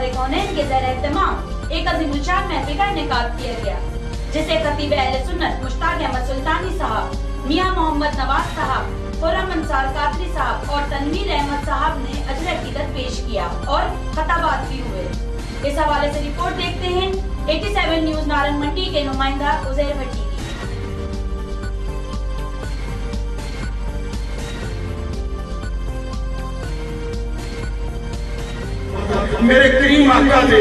सरकार कौनैन के ज़ेर एहतमाम एक अज़ीमुश्शान महफिल का इनेकाद किया गया, जिसे खतीब अहले सुन्नत मुश्ताक अहमद सुल्तानी साहब, मियां मोहम्मद नवाज साहब, खुर्रम अंसार कादरी साहब और तनवीर अहमद साहब ने अजर अकीदत पेश किया और खताबात भी हुए। इस हवाले से रिपोर्ट देखते हैं 87 न्यूज़ नारंग मंडी के नुमाइंदा उज़ैर भट्टी की। मेरे करीम आका दे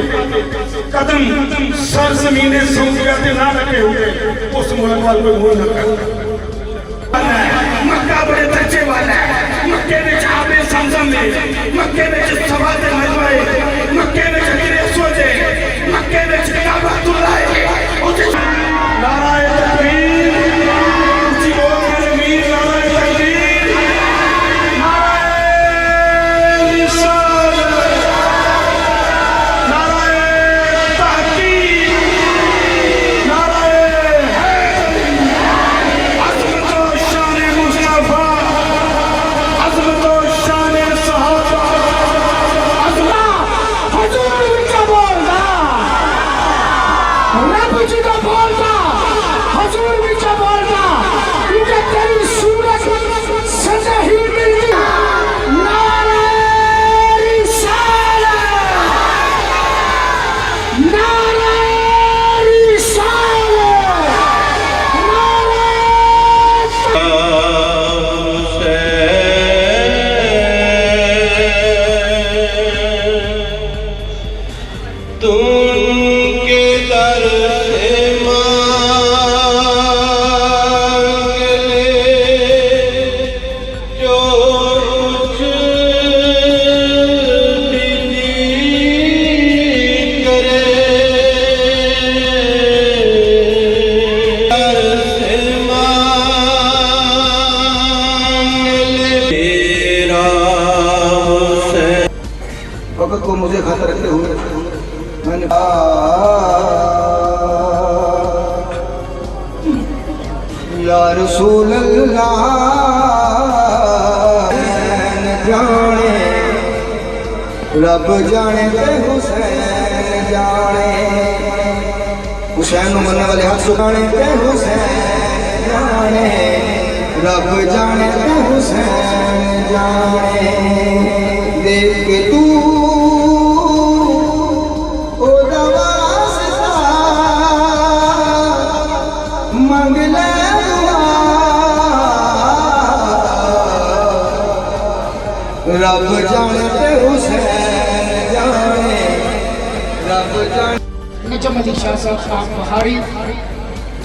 कदम सर ज़मीन सऊदिया ते ना रखे हुए उस मुल्क वाल कोई मुंह न कर। मक्का बड़े दर्जे वाला है, मक्के में आबे ज़मज़म में, मक्के में सवाद मजमे, मक्के में गिरे सोजे, मक्के में काबतुल्लाह नाराए तकबीर ऊंची बोल मेरे मीर नाराए तकबीर नाराए रिसालत नाराए तहकीक नाराए अज़मत व शान मुस्तफा अज़मत व शान सहाबा अज़मत हुजूर का बोलना रब जी का बोलना हुजूर भी का बोलना क्योंकि तेरी सूरत सजा ही मिली। नारे रिसालत नारे रिसालत तुमके दर से मांग ले जो कुछ दिल करे, दर से मांग ले तेरा हुसैन। वक़्त को मुझे खाता रखते हुए मैंने या रसूल अल्लाह जाने रब जाने ते हुसैन जाने, हुसैन नूं मनने वाले हक सुनाने ते हुसैन जाने, रब जाने ते हुसैन जाने। देख के तू मांग ले रब जाने ते हुसैन जाने, रब जाने। नजम अली शाह साहब आप बहारी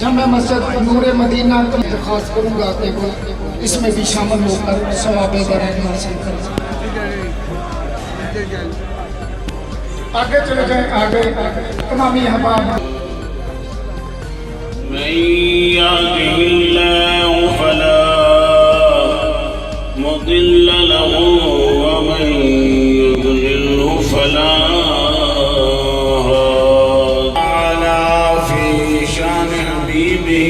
जब मैं मस्जिद नूर मदीना को दरख्वास्त करूँगा कि वो इसमें भी शामिल होकर सवाब बरात हासिल करें। आगे चले जाएं, आगे तमामी अहबाब। من يهده الله فلا مضل له ومن يضلله فلا هادي في شان حبيبه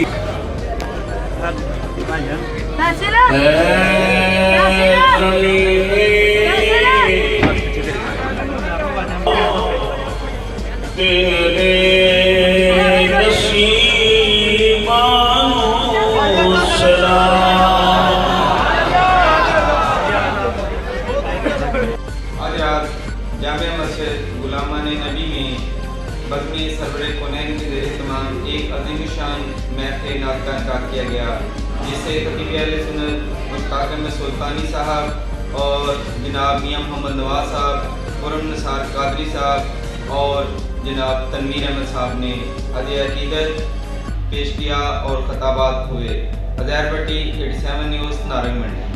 जामिया मस्जिद गुलामान नबी में बज़्म सरवर कौनैन के ज़ेर एहतमाम एक अज़ीमुश्शान महफ़िल नात का इनेकाद किया गया, जिसे खतीब अहले सुन्नत मुश्ताक अहमद सुल्तानी साहब और जनाब मियां मोहम्मद नवाज साहब, खुर्रम अंसार कादरी साहब और जनाब तनवीर अहमद साहब ने अज़र अकीदत पेश किया और खताबात हुए। उज़ैर भट्टी 87 न्यूज़ नारंग मंडी।